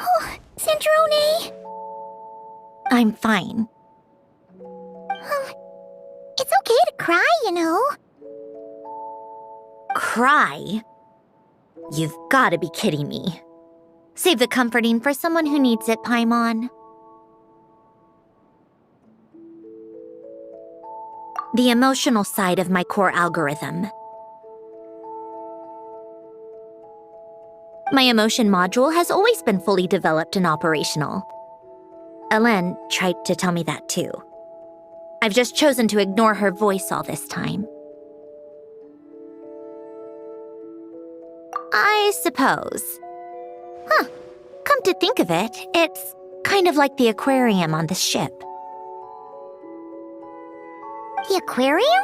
Oh, Sandrone! I'm fine. It's okay to cry, you know. Cry? You've got to be kidding me. Save the comforting for someone who needs it, Paimon. The emotional side of my core algorithm. My emotion module has always been fully developed and operational. Ellen tried to tell me that too. I've just chosen to ignore her voice all this time. I suppose. Come to think of it, it's kind of like the aquarium on the ship. The aquarium?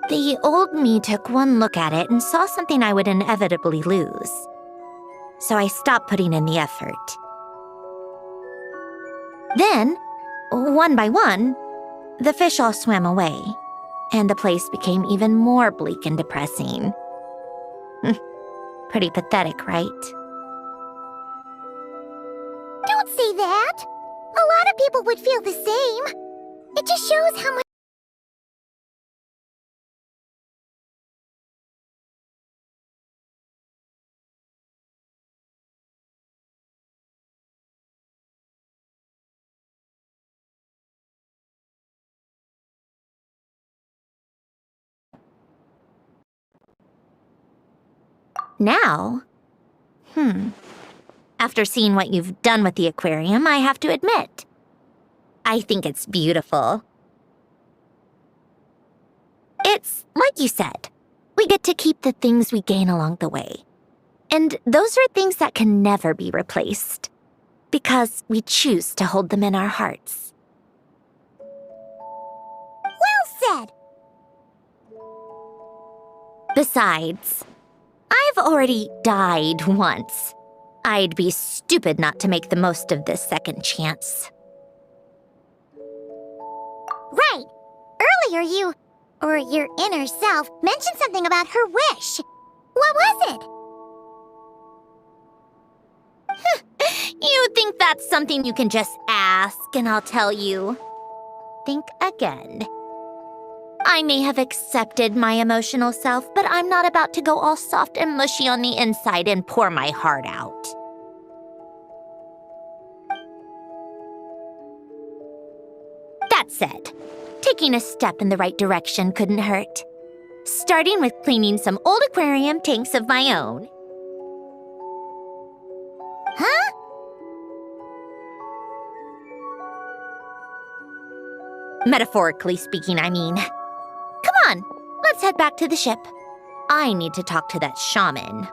The old me took one look at it and saw something I would inevitably lose. So I stopped putting in the effort. Then, one by one, the fish all swam away, and the place became even more bleak and depressing. Pretty pathetic, right? Don't say that! A lot of people would feel the same. It just shows how much... Now? After seeing what you've done with the aquarium, I have to admit, I think it's beautiful. It's like you said, we get to keep the things we gain along the way. And those are things that can never be replaced, because we choose to hold them in our hearts. Well said! Besides, I've already died once. I'd be stupid not to make the most of this second chance. Right! Earlier you, or your inner self, mentioned something about her wish. What was it? You think that's something you can just ask and I'll tell you? Think again. I may have accepted my emotional self, but I'm not about to go all soft and mushy on the inside and pour my heart out. That said, taking a step in the right direction couldn't hurt. Starting with cleaning some old aquarium tanks of my own. Huh? Metaphorically speaking, I mean. Come on, let's head back to the ship. I need to talk to that shaman.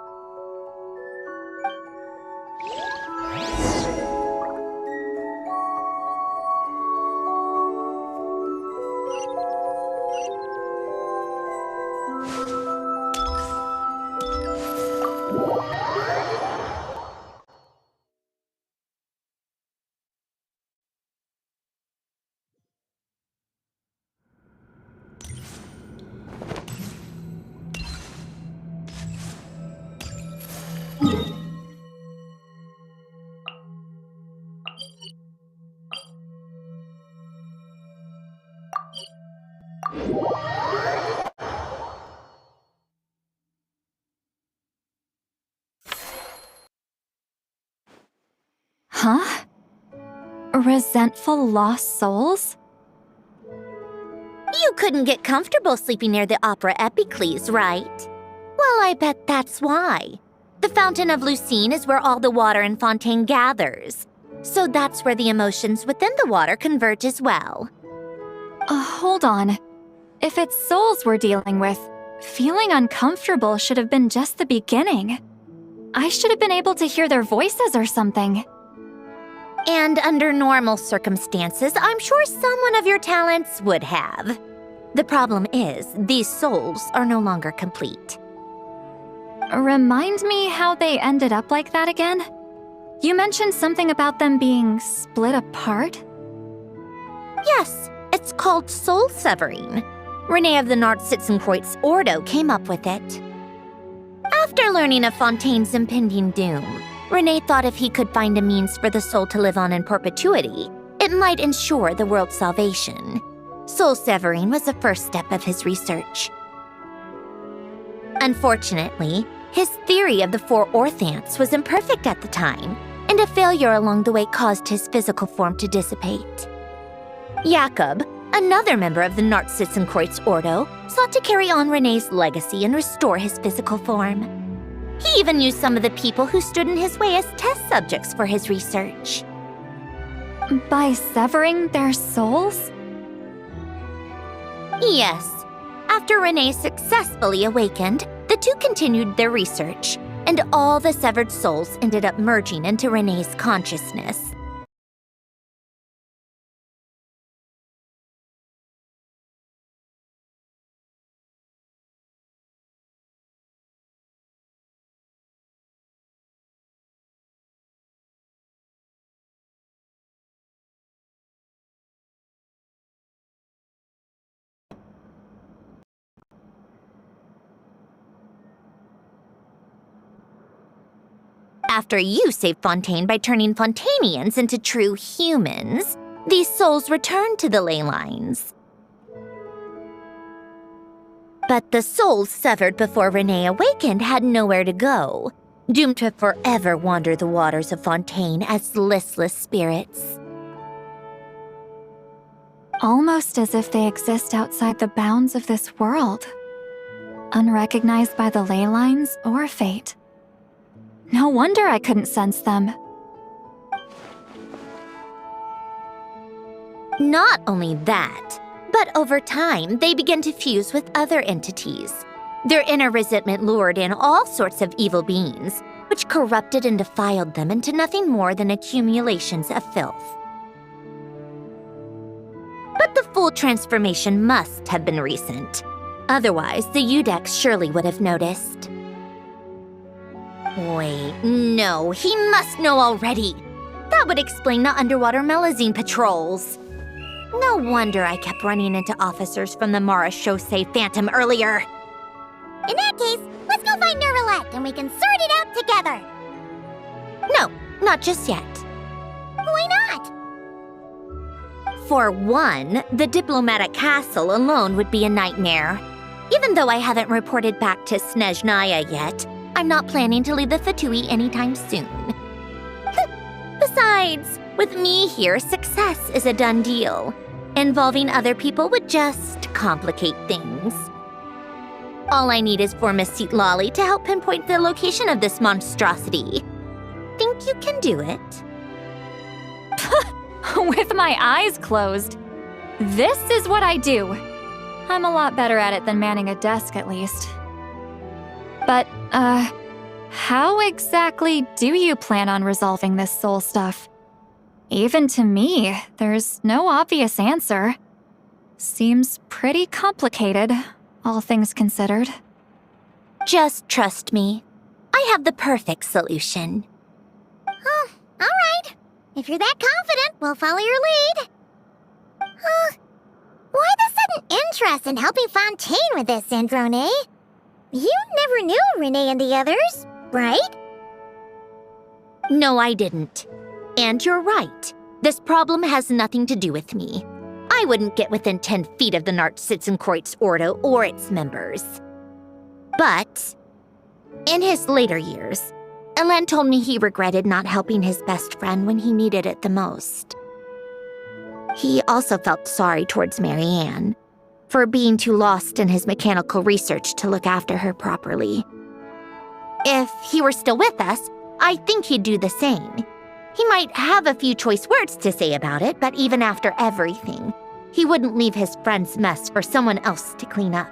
Huh? Resentful lost souls? You couldn't get comfortable sleeping near the Opera Epicles, right? Well, I bet that's why. The Fountain of Lucine is where all the water in Fontaine gathers. So that's where the emotions within the water converge as well. Hold on. If it's souls we're dealing with, feeling uncomfortable should have been just the beginning. I should have been able to hear their voices or something. And under normal circumstances, I'm sure someone of your talents would have. The problem is, these souls are no longer complete. Remind me how they ended up like that again? You mentioned something about them being split apart? Yes, it's called soul severing. Renee of the Nartsitzenkreuz Ordo came up with it. After learning of Fontaine's impending doom, Renee thought if he could find a means for the soul to live on in perpetuity, it might ensure the world's salvation. Soul severing was the first step of his research. Unfortunately, his theory of the four orthants was imperfect at the time, and a failure along the way caused his physical form to dissipate. Jakob, another member of the Nartsitzenkreuz Ordo, sought to carry on Renee's legacy and restore his physical form. He even used some of the people who stood in his way as test subjects for his research. By severing their souls? Yes. After Renee successfully awakened, the two continued their research, and all the severed souls ended up merging into Renee's consciousness. After you saved Fontaine by turning Fontanians into true humans, these souls returned to the ley lines. But the souls severed before Renee awakened had nowhere to go, doomed to forever wander the waters of Fontaine as listless spirits. Almost as if they exist outside the bounds of this world, unrecognized by the ley lines or fate. No wonder I couldn't sense them. Not only that, but over time, they began to fuse with other entities. Their inner resentment lured in all sorts of evil beings, which corrupted and defiled them into nothing more than accumulations of filth. But the full transformation must have been recent. Otherwise, the Udex surely would have noticed. Wait, no, he must know already. That would explain the underwater Melazine patrols. No wonder I kept running into officers from the Mara Chaussee Phantom earlier. In that case, let's go find Nervalette and we can sort it out together. No, not just yet. Why not? For one, the diplomatic castle alone would be a nightmare. Even though I haven't reported back to Snezhnaya yet, I'm not planning to leave the Fatui anytime soon. Besides, with me here, success is a done deal. Involving other people would just complicate things. All I need is for Miss Lolly to help pinpoint the location of this monstrosity. Think you can do it? With my eyes closed. This is what I do. I'm a lot better at it than manning a desk, at least. But, how exactly do you plan on resolving this soul stuff? Even to me, there's no obvious answer. Seems pretty complicated, all things considered. Just trust me. I have the perfect solution. Oh, all right. If you're that confident, we'll follow your lead. Why the sudden interest in helping Fontaine with this, Androne? You never knew Renee and the others, right? No, I didn't. And you're right. This problem has nothing to do with me. I wouldn't get within 10 feet of the Nartsitzenkreuz Ordo or its members. But, in his later years, Elen told me he regretted not helping his best friend when he needed it the most. He also felt sorry towards Marianne for being too lost in his mechanical research to look after her properly. If he were still with us, I think he'd do the same. He might have a few choice words to say about it, but even after everything, he wouldn't leave his friend's mess for someone else to clean up.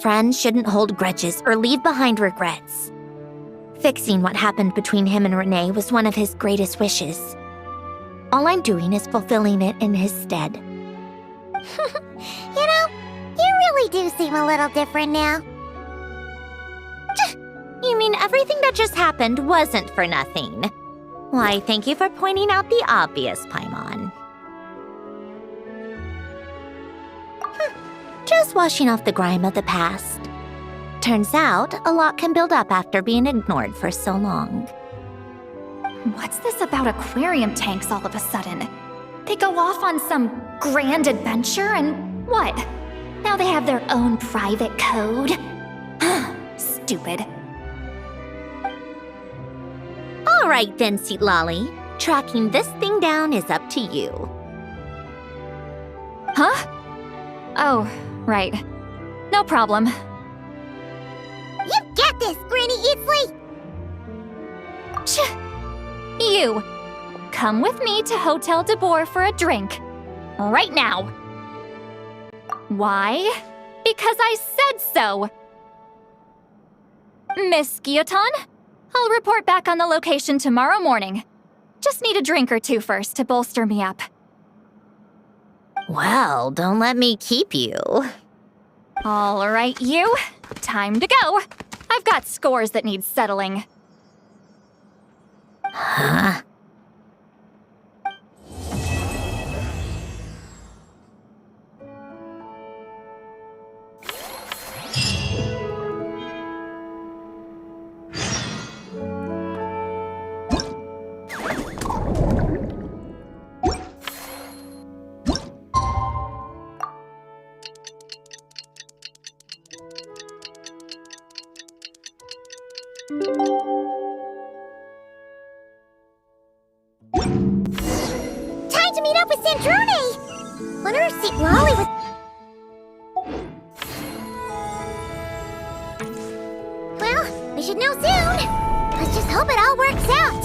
Friends shouldn't hold grudges or leave behind regrets. Fixing what happened between him and Renee was one of his greatest wishes. All I'm doing is fulfilling it in his stead. You know, you really do seem a little different now. You mean everything that just happened wasn't for nothing? Why, thank you for pointing out the obvious, Paimon. Just washing off the grime of the past. Turns out, a lot can build up after being ignored for so long. What's this about aquarium tanks all of a sudden? They go off on some grand adventure and what? Now they have their own private code? Stupid. All right then, Sweet Lolly. Tracking this thing down is up to you. Huh? Oh, right. No problem. You get this, Granny Eatsley! You! Come with me to Hotel de Boer for a drink. Right now. Why? Because I said so! Miss Guillotin, I'll report back on the location tomorrow morning. Just need a drink or two first to bolster me up. Well, don't let me keep you. All right, you. Time to go. I've got scores that need settling. Huh? Time to meet up with Sandrone! Wonder if Sweet Lolly was... Well, we should know soon. Let's just hope it all works out.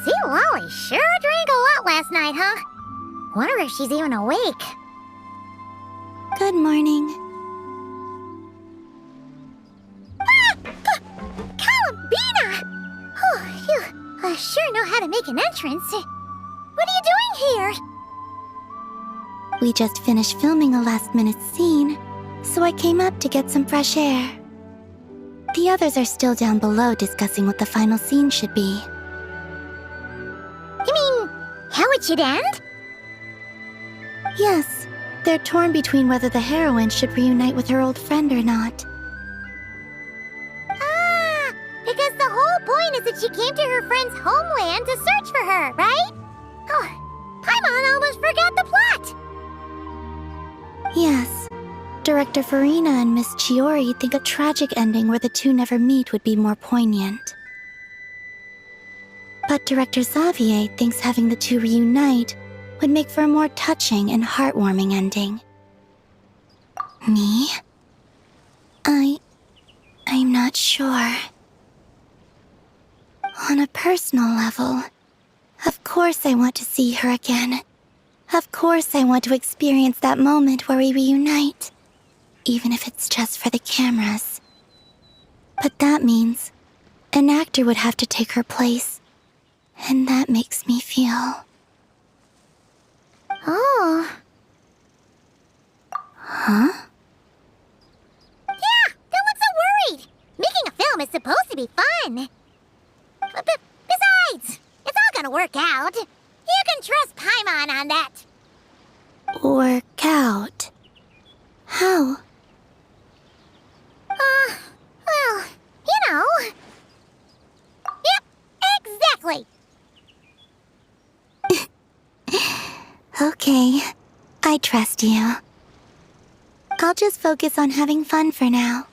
Sweet Lolly sure drank a lot last night, huh? Wonder if she's even awake. Good morning. Columbina! Oh, you sure know how to make an entrance. What are you doing here? We just finished filming a last-minute scene, so I came up to get some fresh air. The others are still down below discussing what the final scene should be. You mean, how it should end? Yes, they're torn between whether the heroine should reunite with her old friend or not. Ah, because the whole point is that she came to her friend's homeland to search for her, right? Oh, Paimon almost forgot the plot! Yes. Director Farina and Miss Chiori think a tragic ending where the two never meet would be more poignant. But Director Xavier thinks having the two reunite would make for a more touching and heartwarming ending. Me? I'm not sure. On a personal level, of course I want to see her again. Of course I want to experience that moment where we reunite, even if it's just for the cameras. But that means an actor would have to take her place, and that makes me feel... Oh. Huh? Yeah, don't look so worried. Making a film is supposed to be fun. Besides, it's all gonna work out. You can trust Paimon on that. Work out? How? Well, you know. Yep, exactly. Okay, I trust you. I'll I'll just focus on having fun for now.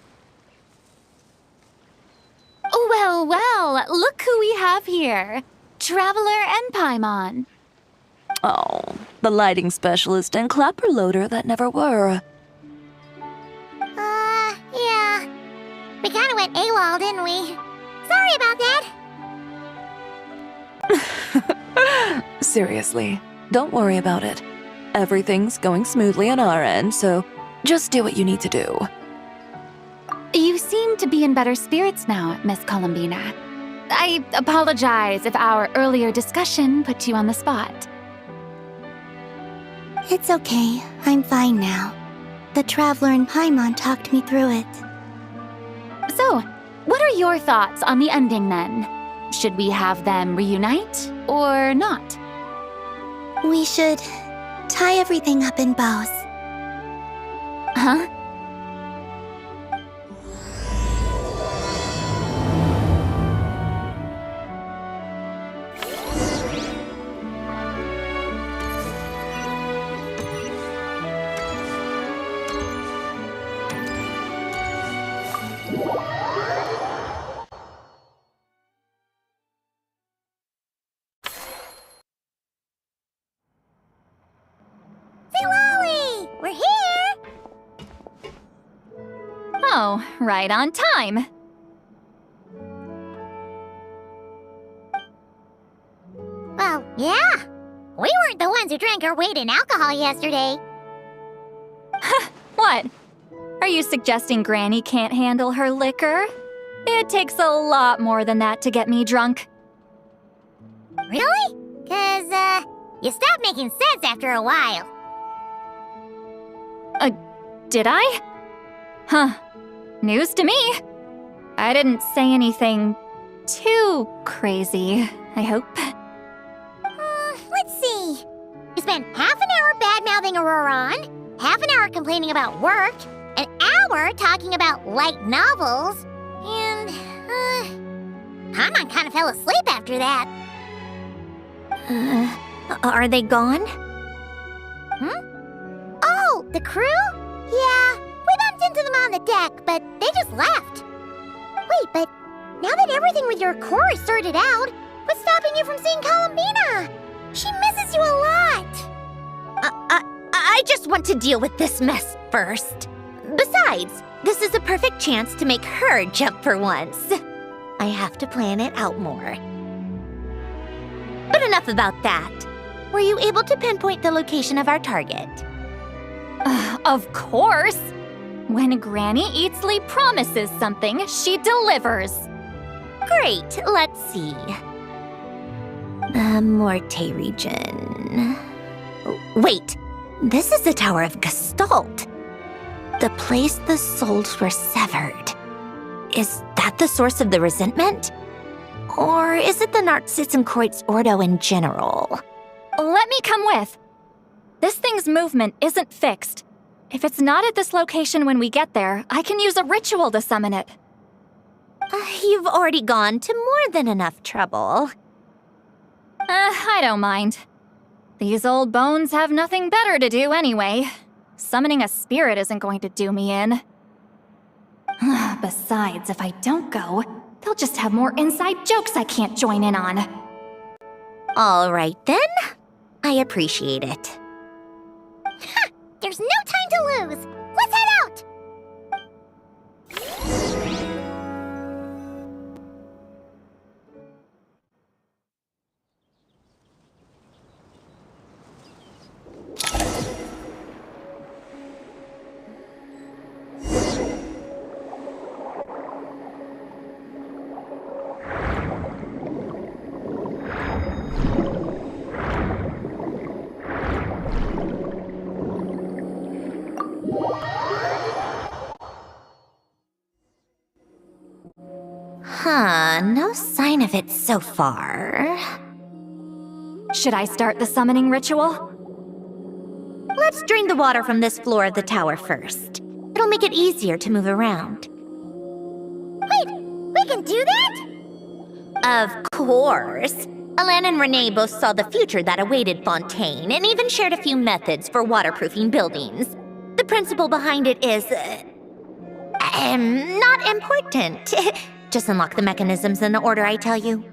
Well, well, look who we have here. Traveler and Paimon. Oh, the lighting specialist and clapper loader that never were. Yeah. We kinda went AWOL, didn't we? Sorry about that. Seriously, don't worry about it. Everything's going smoothly on our end, so just do what you need to do. You seem to be in better spirits now, Miss Columbina. I apologize if our earlier discussion put you on the spot. It's okay. I'm fine now. The Traveler and Paimon talked me through it. So, what are your thoughts on the ending then? Should we have them reunite or not? We should tie everything up in bows. Huh? Lolly! We're here! Oh, right on time. Well, yeah. We weren't the ones who drank our weight in alcohol yesterday. What? Are you suggesting Granny can't handle her liquor? It takes a lot more than that to get me drunk. Really? 'Cause, you stopped making sense after a while. Did I? Huh. News to me. I didn't say anything too crazy, I hope. Let's see. You spent half an hour bad-mouthing Auroron, half an hour complaining about work, an hour talking about light novels, and, Paimon kind of fell asleep after that. Are they gone? Oh, the crew? Yeah, we bumped into them on the deck, but they just left. Wait, but now that everything with your core is sorted out, what's stopping you from seeing Columbina? She misses you a lot. I just want to deal with this mess first. Besides, this is a perfect chance to make her jump for once. I have to plan it out more. But enough about that. Were you able to pinpoint the location of our target? Of course! When Granny Eatsley promises something, she delivers. Great, let's see. Morte region. Wait, this is the Tower of Gestalt. The place the souls were severed. Is that the source of the resentment? Or is it the Narcissenkreuz Ordo in general? Let me come with. This thing's movement isn't fixed. If it's not at this location when we get there, I can use a ritual to summon it. You've already gone to more than enough trouble. I don't mind. These old bones have nothing better to do anyway. Summoning a spirit isn't going to do me in. Besides, if I don't go, they'll just have more inside jokes I can't join in on. All right then. I appreciate it. There's no time to lose. Let's head out. No sign of it so far. Should I start the summoning ritual? Let's drain the water from this floor of the tower first. It'll make it easier to move around. Wait, we can do that? Of course. Alan and Renee both saw the future that awaited Fontaine and even shared a few methods for waterproofing buildings. The principle behind it is, not important. Just unlock the mechanisms in the order I tell you.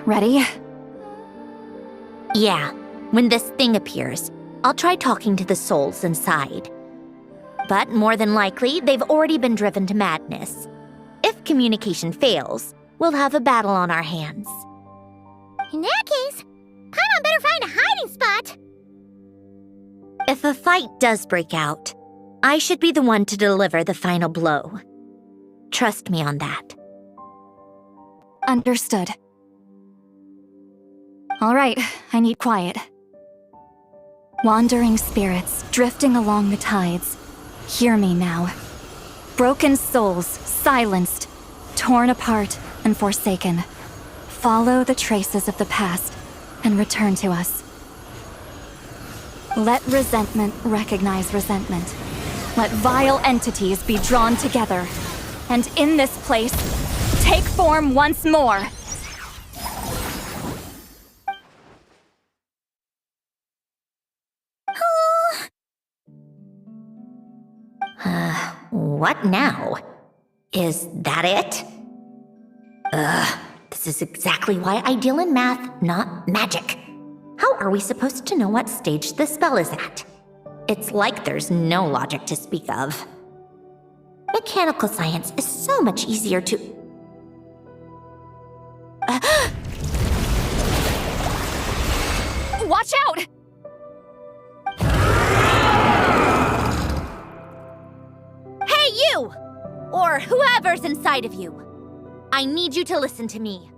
Ready? Yeah, when this thing appears, I'll try talking to the souls inside. But more than likely, they've already been driven to madness. If communication fails, we'll have a battle on our hands. In that case, Paimon better find a hiding spot. If a fight does break out, I should be the one to deliver the final blow. Trust me on that. Understood. All right, I need quiet. Wandering spirits, drifting along the tides. Hear me now. Broken souls, silenced, torn apart, and forsaken. Follow the traces of the past, and return to us. Let resentment recognize resentment. Let vile entities be drawn together. And in this place, take form once more. What now? Is that it? This is exactly why I deal in math, not magic. How are we supposed to know what stage the spell is at? It's like there's no logic to speak of. Mechanical science is so much easier to... Watch out! Hey, you! Or whoever's inside of you. I need you to listen to me.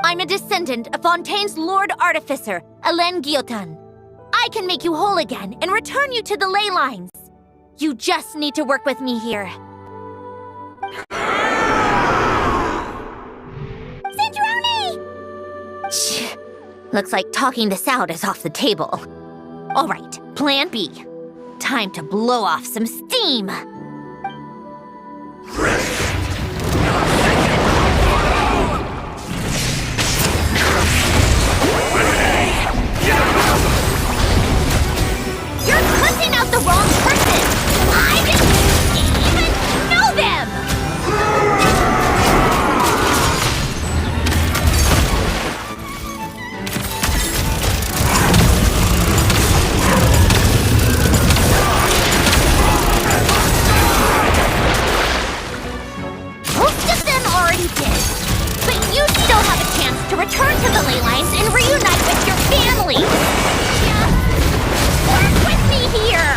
I'm a descendant of Fontaine's Lord Artificer, Hélène Guillotin. I can make you whole again and return you to the ley lines. You just need to work with me here. Sandrone! Shh. Looks like talking this out is off the table. All right, plan B. Time to blow off some steam. You're cussing out the wrong person! I didn't even know them! Most of them already did. But you still have a chance to return to the ley lines and reunite with your family! Just work with me here!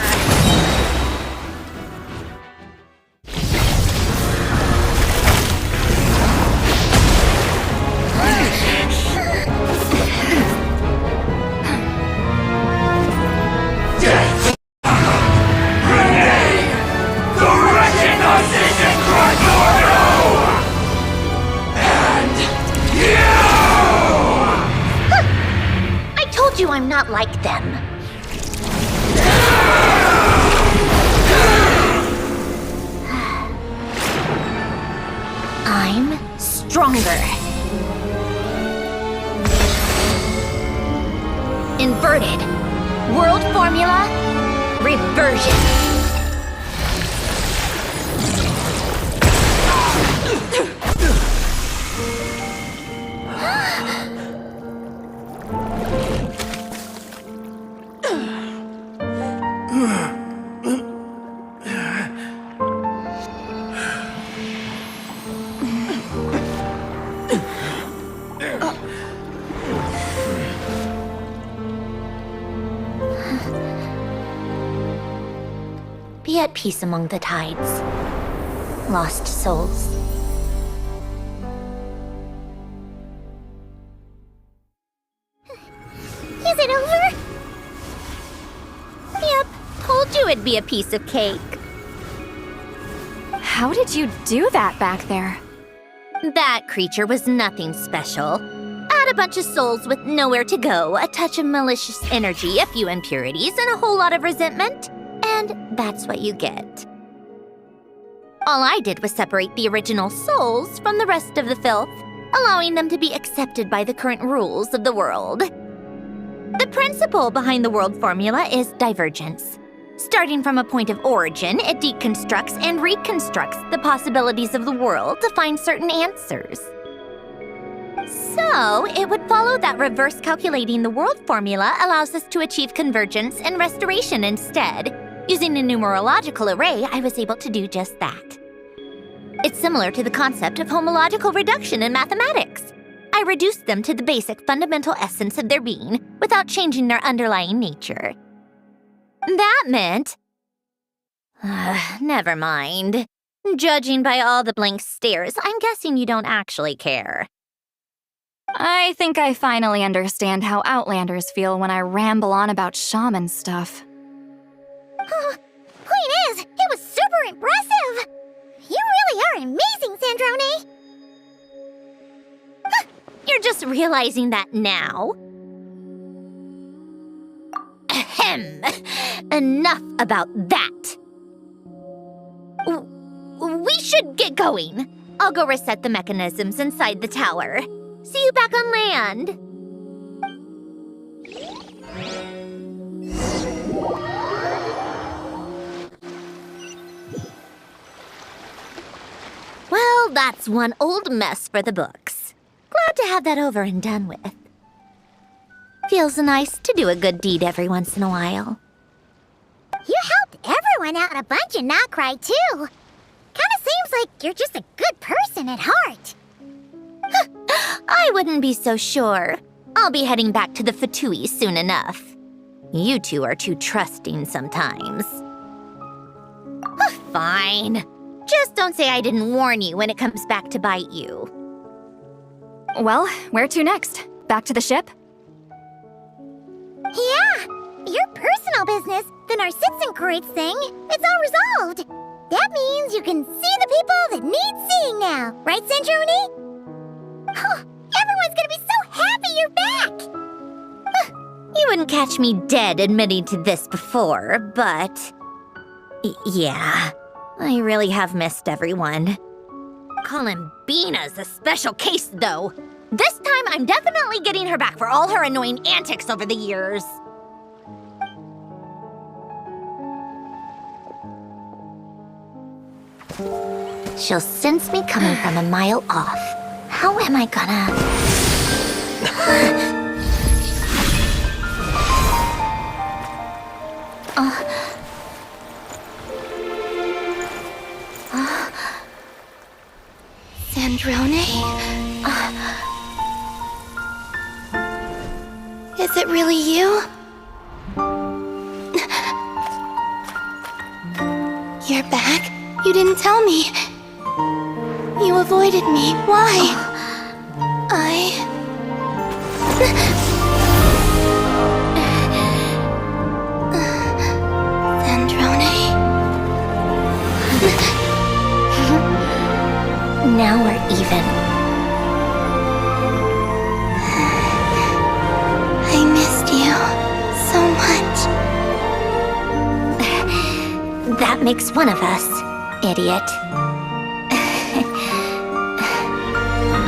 I told you I'm not like them. I'm stronger. Inverted. World formula. Reversion. Be at peace among the tides. Lost souls. Is it over? Yep, told you it'd be a piece of cake. How did you do that back there? That creature was nothing special. Add a bunch of souls with nowhere to go, a touch of malicious energy, a few impurities, and a whole lot of resentment, and that's what you get. All I did was separate the original souls from the rest of the filth, allowing them to be accepted by the current rules of the world. The principle behind the world formula is divergence. Starting from a point of origin, it deconstructs and reconstructs the possibilities of the world to find certain answers. So, it would follow that reverse calculating the world formula allows us to achieve convergence and restoration instead. Using a numerological array, I was able to do just that. It's similar to the concept of homological reduction in mathematics. I reduced them to the basic fundamental essence of their being without changing their underlying nature. That meant... never mind. Judging by all the blank stares, I'm guessing you don't actually care. I think I finally understand how Outlanders feel when I ramble on about shaman stuff. Point is, it was super impressive! You really are amazing, Sandrone! You're just realizing that now? Ahem. Enough about that. We should get going. I'll go reset the mechanisms inside the tower. See you back on land. Well, that's one old mess for the books. Glad to have that over and done with. Feels nice to do a good deed every once in a while. You helped everyone out a bunch and not cry, too. Kinda seems like you're just a good person at heart. I wouldn't be so sure. I'll be heading back to the Fatui soon enough. You two are too trusting sometimes. Fine. Just don't say I didn't warn you when it comes back to bite you. Well, where to next? Back to the ship? Yeah! Your personal business, then our citizen creates thing, it's all resolved. That means you can see the people that need seeing now, right, Centroni? Oh, everyone's gonna be so happy you're back! You wouldn't catch me dead admitting to this before, but... yeah, I really have missed everyone. Columbina's a special case, though. This time, I'm definitely getting her back for all her annoying antics over the years. She'll sense me coming from a mile off. How am I gonna... Sandrone? Is it really you? You're back? You didn't tell me. You avoided me. Why? Sandrone? Now we're even. I missed you so much. That makes one of us, idiot.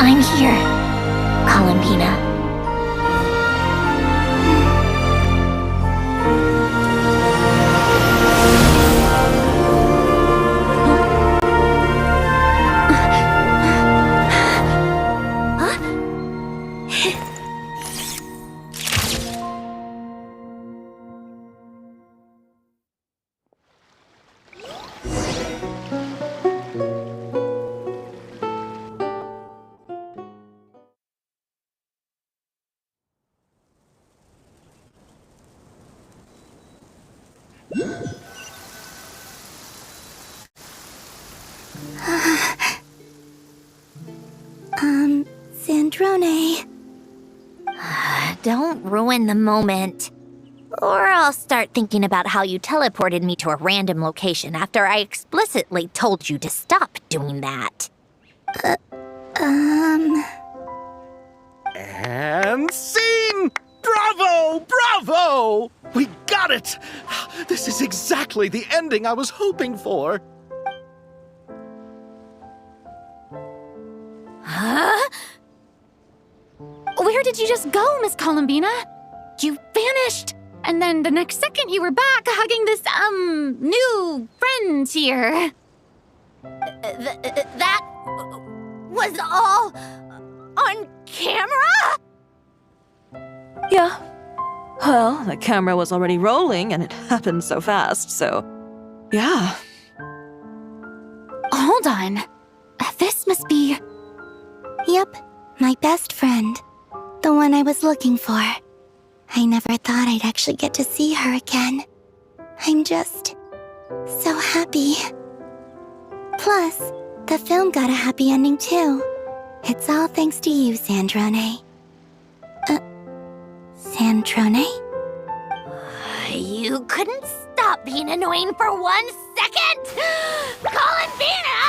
I'm here, Columbina. Sandrone. Don't ruin the moment. Or I'll start thinking about how you teleported me to a random location after I explicitly told you to stop doing that. And scene! Bravo! Bravo! We got it! This is exactly the ending I was hoping for. Huh? Where did you just go, Miss Columbina? You vanished! And then the next second you were back hugging this, new friend here. That was all on camera? Yeah. Well, the camera was already rolling and it happened so fast, so... yeah. Hold on. This must be... Yep, my best friend. The one I was looking for. I never thought I'd actually get to see her again. I'm just... so happy. Plus, the film got a happy ending too. It's all thanks to you, Sandrone. Sandrone? You couldn't stop being annoying for 1 second? Columbina!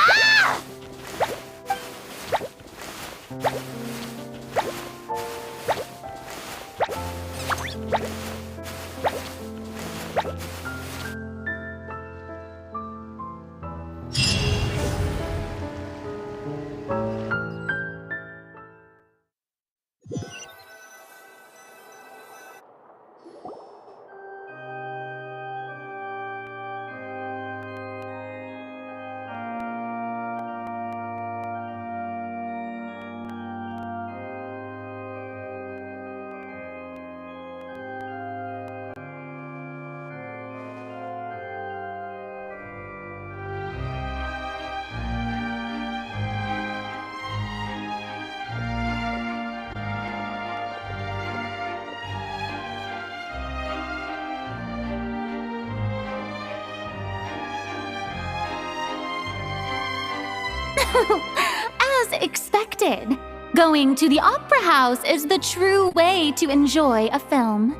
As expected. Going to the opera house is the true way to enjoy a film.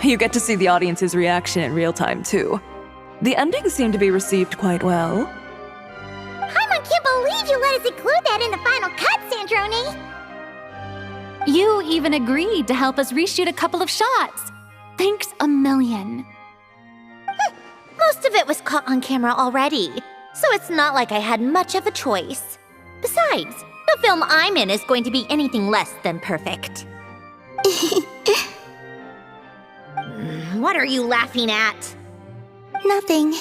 You get to see the audience's reaction in real time, too. The endings seem to be received quite well. Paimon can't believe you let us include that in the final cut, Sandrone! You even agreed to help us reshoot a couple of shots. Thanks a million. Most of it was caught on camera already, so it's not like I had much of a choice. Besides, the film I'm in is going to be anything less than perfect. What are you laughing at? Nothing.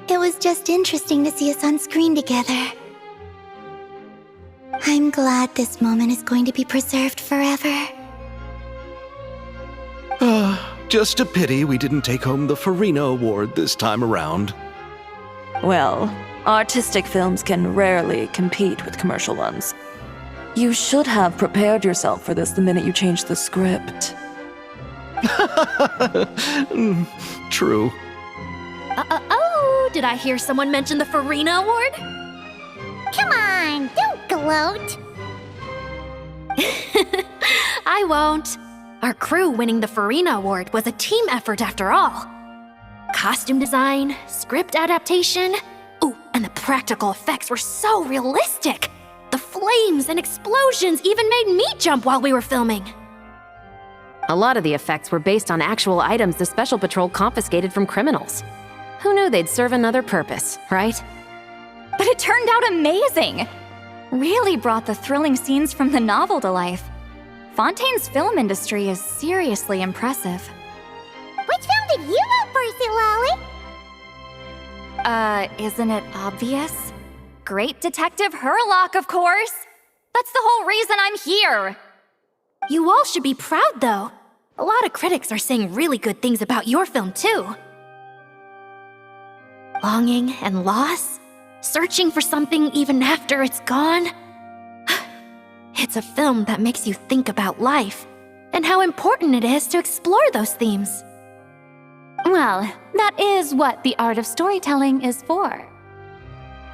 It was just interesting to see us on screen together. I'm glad this moment is going to be preserved forever. Just a pity we didn't take home the Farina Award this time around. Well, artistic films can rarely compete with commercial ones. You should have prepared yourself for this the minute you changed the script. True. Oh, did I hear someone mention the Farina Award? Come on, don't gloat! I won't. Our crew winning the Farina Award was a team effort after all. Costume design, script adaptation. Ooh, and the practical effects were so realistic. The flames and explosions even made me jump while we were filming. A lot of the effects were based on actual items the Special Patrol confiscated from criminals. Who knew they'd serve another purpose, right? But it turned out amazing! Really brought the thrilling scenes from the novel to life. Fontaine's film industry is seriously impressive. Which film did you vote for, Silali? Isn't it obvious? Great Detective Herlock, of course! That's the whole reason I'm here! You all should be proud, though. A lot of critics are saying really good things about your film, too. Longing and loss? Searching for something even after it's gone? It's a film that makes you think about life and how important it is to explore those themes. Well, that is what the art of storytelling is for.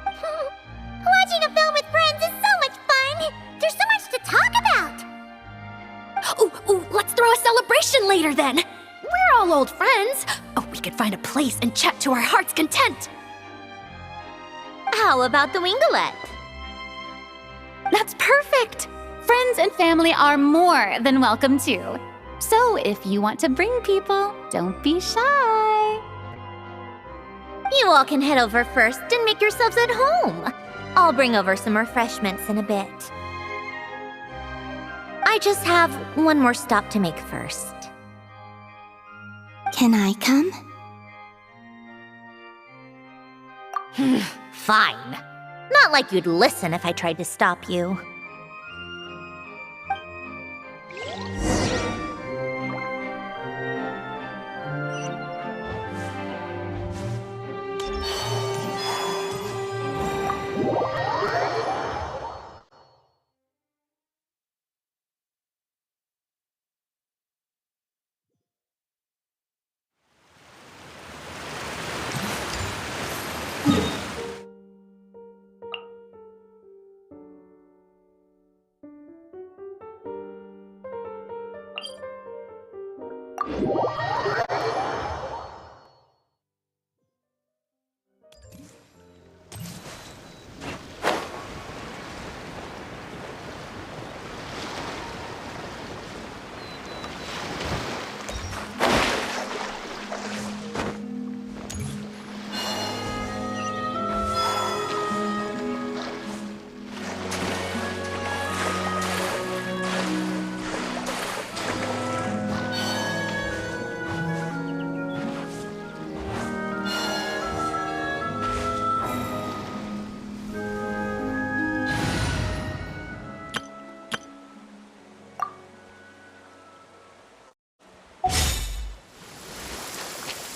Watching a film with friends is so much fun! There's so much to talk about! Ooh, let's throw a celebration later then! We're all old friends! Oh, we could find a place and chat to our heart's content! How about the Winglet? That's perfect! Friends and family are more than welcome too. So if you want to bring people, don't be shy. You all can head over first and make yourselves at home. I'll bring over some refreshments in a bit. I just have one more stop to make first. Can I come? Fine. Not like you'd listen if I tried to stop you.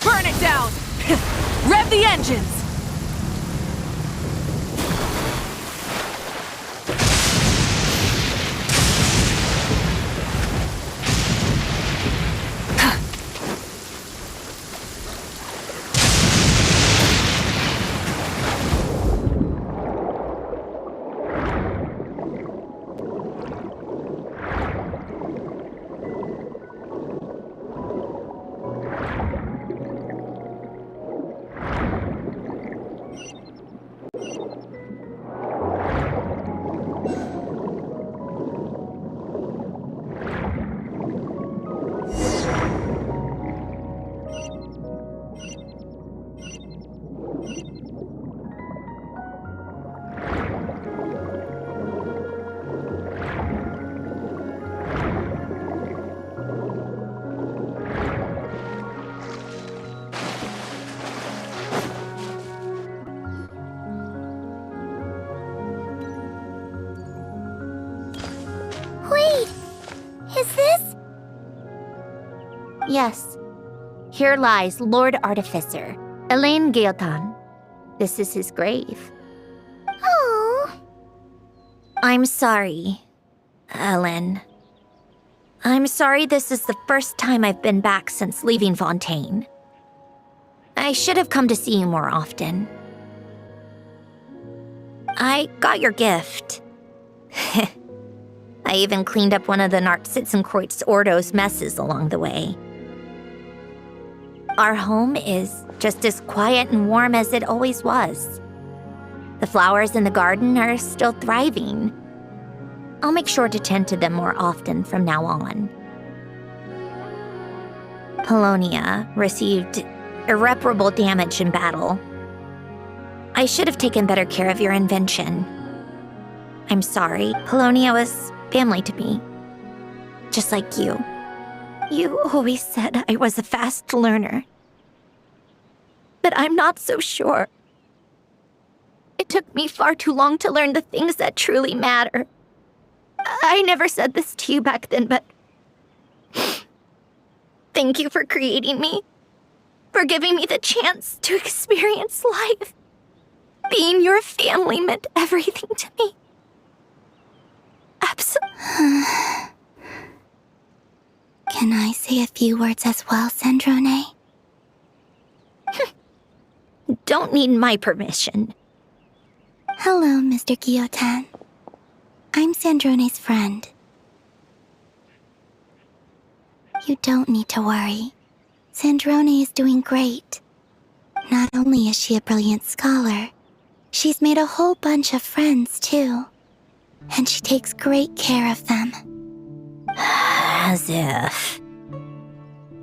Burn it down! Rev the engines! Yes. Here lies Lord Artificer, Elaine Guillotin. This is his grave. Oh. I'm sorry, Ellen. I'm sorry this is the first time I've been back since leaving Fontaine. I should have come to see you more often. I got your gift. I even cleaned up one of the Nartsitzenkreuz Ordo's messes along the way. Our home is just as quiet and warm as it always was. The flowers in the garden are still thriving. I'll make sure to tend to them more often from now on. Polonia received irreparable damage in battle. I should have taken better care of your invention. I'm sorry, Polonia was family to me. Just like you. You always said I was a fast learner. But I'm not so sure. It took me far too long to learn the things that truly matter. I never said this to you back then, but thank you for creating me. For giving me the chance to experience life. Being your family meant everything to me. Absolutely. Can I say a few words as well, Sandrone? Don't need my permission. Hello, Mr. Guillotin. I'm Sandrone's friend. You don't need to worry. Sandrone is doing great. Not only is she a brilliant scholar, she's made a whole bunch of friends, too. And she takes great care of them. As if.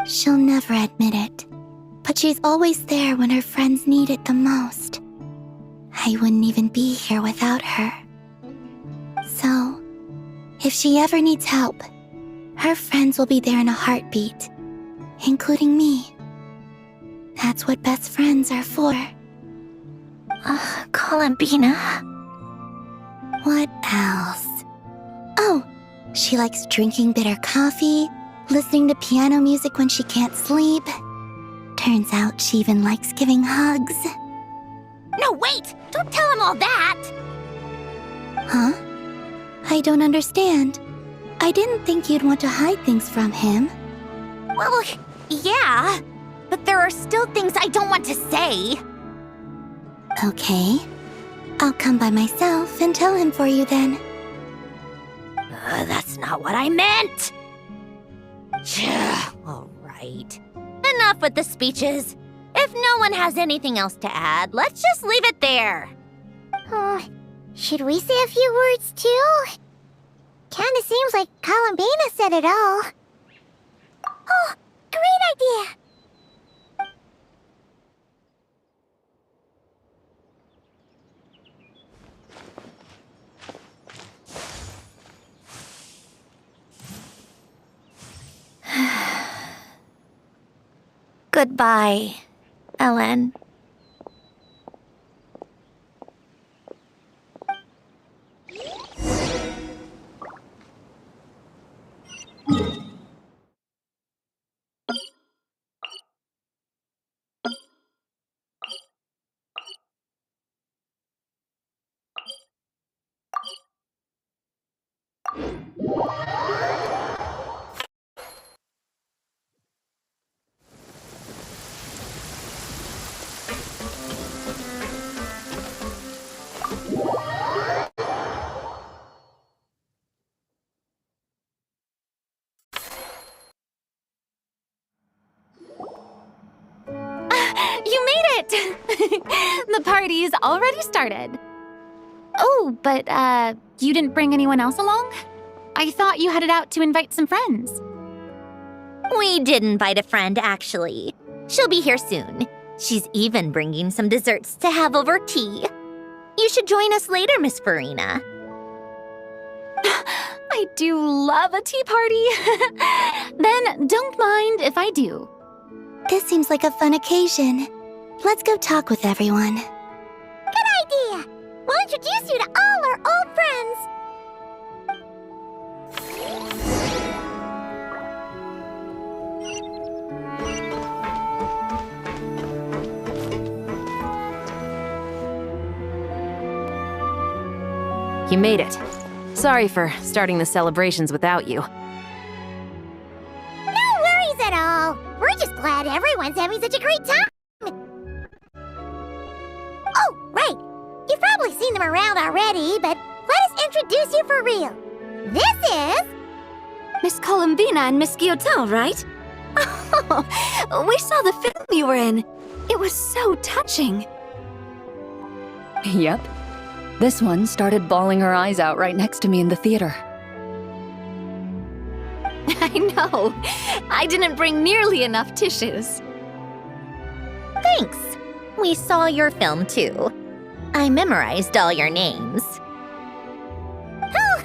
She'll never admit it, but she's always there when her friends need it the most. I wouldn't even be here without her. So, if she ever needs help, her friends will be there in a heartbeat, including me. That's what best friends are for. Columbina. What else? Oh, she likes drinking bitter coffee, listening to piano music when she can't sleep. Turns out she even likes giving hugs. No, wait! Don't tell him all that! Huh? I don't understand. I didn't think you'd want to hide things from him. Well, yeah. But there are still things I don't want to say. Okay. I'll come by myself and tell him for you then. That's not what I meant! All right. Enough with the speeches. If no one has anything else to add, let's just leave it there. Should we say a few words too? Kinda seems like Columbina said it all. Oh, great idea! Goodbye, Ellen. You made it! The party's already started. Oh, but, you didn't bring anyone else along? I thought you headed out to invite some friends. We did invite a friend, actually. She'll be here soon. She's even bringing some desserts to have over tea. You should join us later, Miss Farina. I do love a tea party. Then don't mind if I do. This seems like a fun occasion. Let's go talk with everyone. Good idea! We'll introduce you to all our old friends! You made it. Sorry for starting the celebrations without you. No worries at all. We're just glad everyone's having such a great time. Oh, right. You've probably seen them around already, but let us introduce you for real. This is... Miss Columbina and Miss Guillotin, right? Oh, we saw the film you were in. It was so touching. Yep. This one started bawling her eyes out right next to me in the theater. I know. I didn't bring nearly enough tissues. Thanks. We saw your film too. I memorized all your names. Oh,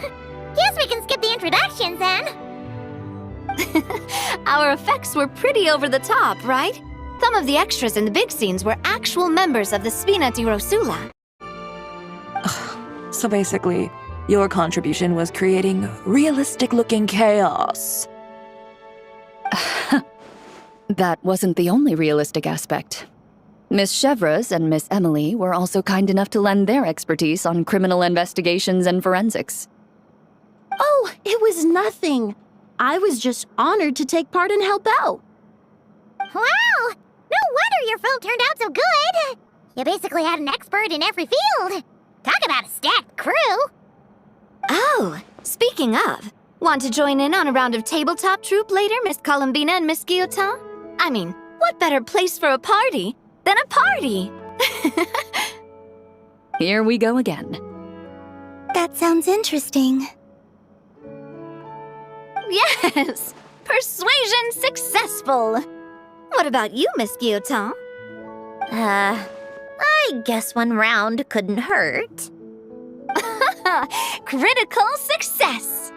guess we can skip the introductions then. Our effects were pretty over the top, right? Some of the extras in the big scenes were actual members of the Spina di Rosula. So basically, your contribution was creating realistic-looking chaos. That wasn't the only realistic aspect. Miss Chevreuse and Miss Emily were also kind enough to lend their expertise on criminal investigations and forensics. Oh, it was nothing. I was just honored to take part and help out. Wow! No wonder your film turned out so good. You basically had an expert in every field. Talk about a stacked crew. Oh, speaking of, want to join in on a round of tabletop troupe later, Miss Columbina and Miss Guillotin? I mean, what better place for a party than a party? Here we go again. That sounds interesting. Yes! Persuasion successful! What about you, Miss Guillotin? I guess one round couldn't hurt. Critical success!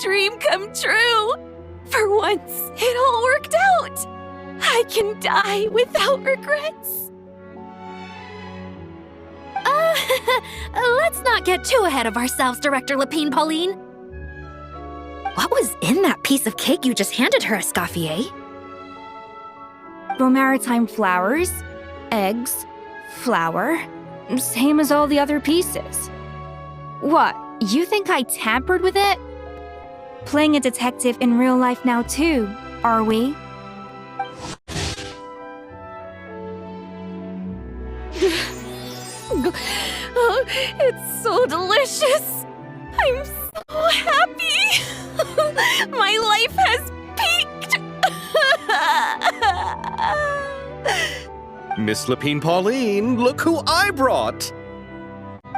Dream come true! For once, it all worked out! I can die without regrets! Let's not get too ahead of ourselves, Director Lapine Pauline. What was in that piece of cake you just handed her, Escoffier? Bromaritime flowers, eggs, flour, same as all the other pieces. What, you think I tampered with it? Playing a detective in real life now too, are we? Oh, it's so delicious! I'm so happy! My life has peaked! Miss Lapine Pauline, look who I brought!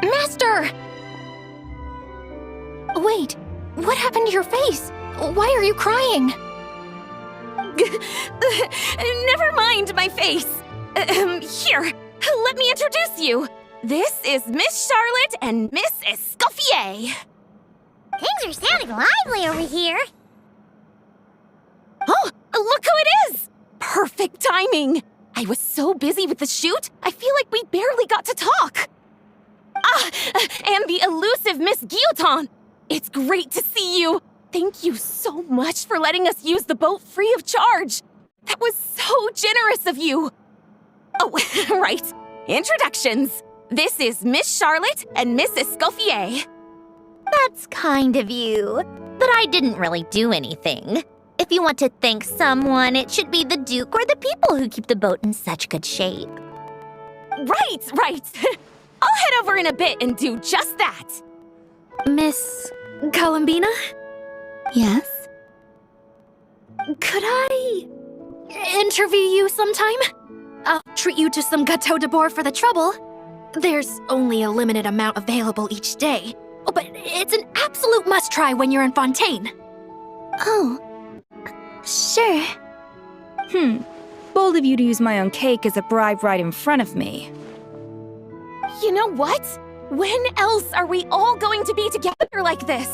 Master! Wait, what happened to your face? Why are you crying? Never mind my face. Here, let me introduce you. This is Miss Charlotte and Miss Escoffier. Things are sounding lively over here. Oh, look who it is! Perfect timing. I was so busy with the shoot, I feel like we barely got to talk. Ah, and the elusive Miss Guillotin. It's great to see you. Thank you so much for letting us use the boat free of charge. That was so generous of you. Oh, right. Introductions. This is Miss Charlotte and Miss Escoffier. That's kind of you, but I didn't really do anything. If you want to thank someone, it should be the Duke or the people who keep the boat in such good shape. Right. I'll head over in a bit and do just that. Miss Columbina? Yes? Could I interview you sometime? I'll treat you to some gâteau de bois for the trouble. There's only a limited amount available each day. Oh, but it's an absolute must-try when you're in Fontaine. Oh, sure. Bold of you to use my own cake as a bribe right in front of me. You know what? When else are we all going to be together like this?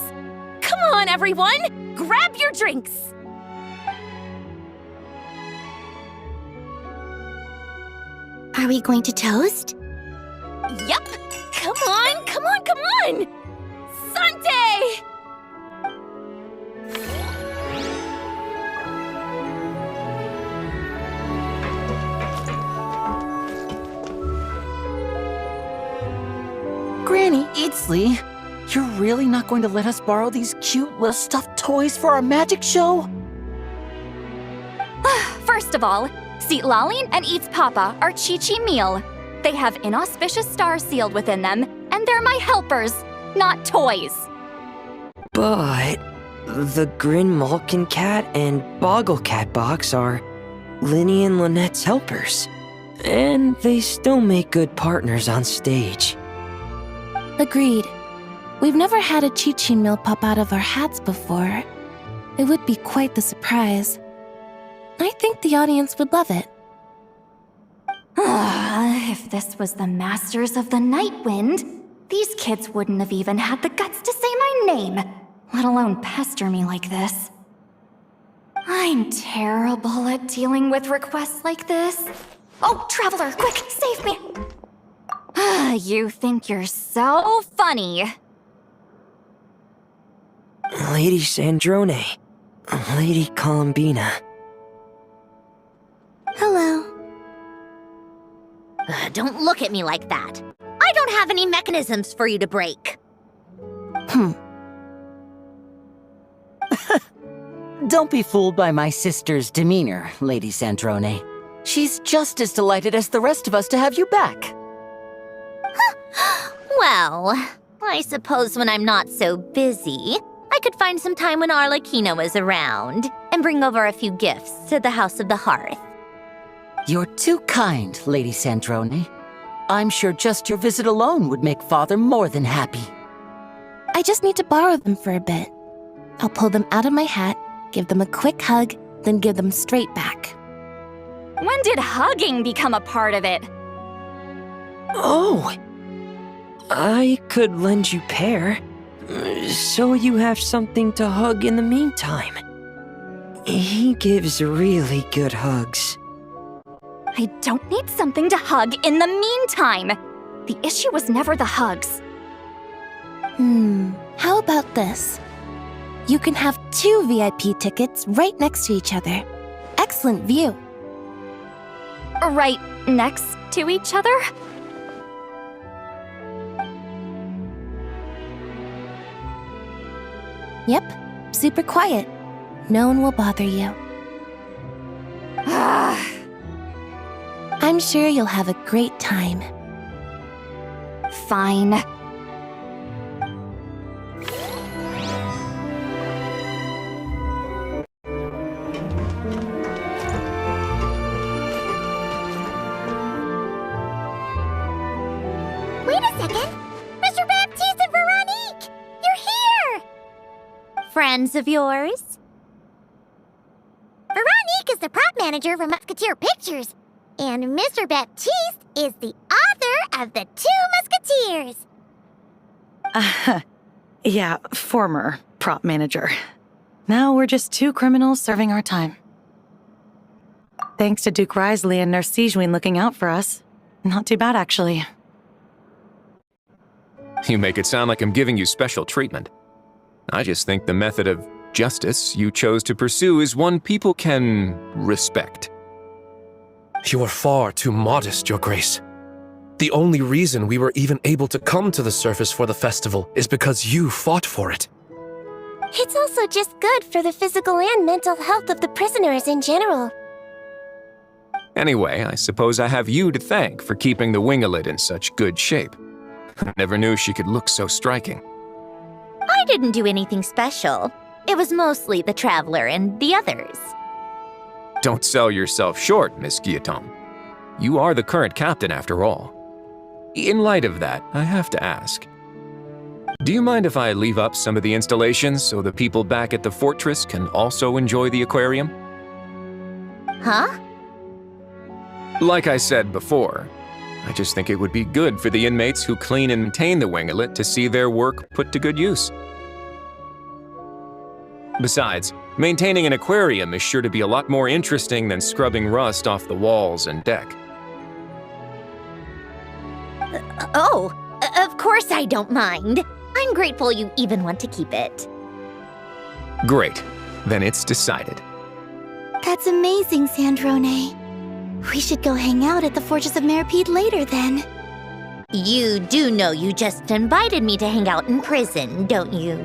Come on, everyone! Grab your drinks! Are we going to toast? Yup! Come on, come on! Sunday! Granny Eatsley, you're really not going to let us borrow these cute little stuffed toys for our magic show? First of all, Seat Lalin and Eats Papa are Chi-Chi meal. They have inauspicious stars sealed within them, and they're my helpers, not toys. But the Grin Malkin Cat and Boggle Cat box are Linny and Lynette's helpers. And they still make good partners on stage. Agreed. We've never had a Chi-Chi meal pop out of our hats before. It would be quite the surprise. I think the audience would love it. If this was the Masters of the Night Wind, these kids wouldn't have even had the guts to say my name, let alone pester me like this. I'm terrible at dealing with requests like this. Oh, Traveler, quick, save me! You think you're so funny. Lady Sandrone, Lady Columbina. Hello. Don't look at me like that. I don't have any mechanisms for you to break. Don't be fooled by my sister's demeanor, Lady Sandrone. She's just as delighted as the rest of us to have you back. Well, I suppose when I'm not so busy, I could find some time when Arlecchino is around and bring over a few gifts to the House of the Hearth. You're too kind, Lady Sandrone. I'm sure just your visit alone would make Father more than happy. I just need to borrow them for a bit. I'll pull them out of my hat, give them a quick hug, then give them straight back. When did hugging become a part of it? Oh! I could lend you pair, so you have something to hug in the meantime. He gives really good hugs. I don't need something to hug in the meantime. The issue was never the hugs. How about this? You can have 2 VIP tickets right next to each other. Excellent view. Right next to each other? Yep, super quiet. No one will bother you. I'm sure you'll have a great time. Fine. Wait a second! Mr. Baptiste and Veronique! You're here! Friends of yours? Veronique is the prop manager for Musketeer Pictures, and Mr. Baptiste is the author of The 2 Musketeers. Yeah, former prop manager. Now we're just 2 criminals serving our time. Thanks to Duke Risley and Nurse Sigewin looking out for us. Not too bad, actually. You make it sound like I'm giving you special treatment. I just think the method of justice you chose to pursue is one people can respect. You are far too modest, Your Grace. The only reason we were even able to come to the surface for the festival is because you fought for it. It's also just good for the physical and mental health of the prisoners in general. Anyway, I suppose I have you to thank for keeping the winglet in such good shape. I never knew she could look so striking. I didn't do anything special. It was mostly the Traveler and the others. Don't sell yourself short, Miss Guillotin. You are the current captain after all. In light of that, I have to ask. Do you mind if I leave up some of the installations so the people back at the fortress can also enjoy the aquarium? Huh? Like I said before, I just think it would be good for the inmates who clean and maintain the winglet to see their work put to good use. Besides, maintaining an aquarium is sure to be a lot more interesting than scrubbing rust off the walls and deck. Of course I don't mind. I'm grateful you even want to keep it. Great. Then it's decided. That's amazing, Sandrone. We should go hang out at the Fortress of Meripede later then. You do know you just invited me to hang out in prison, don't you?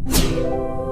Huh?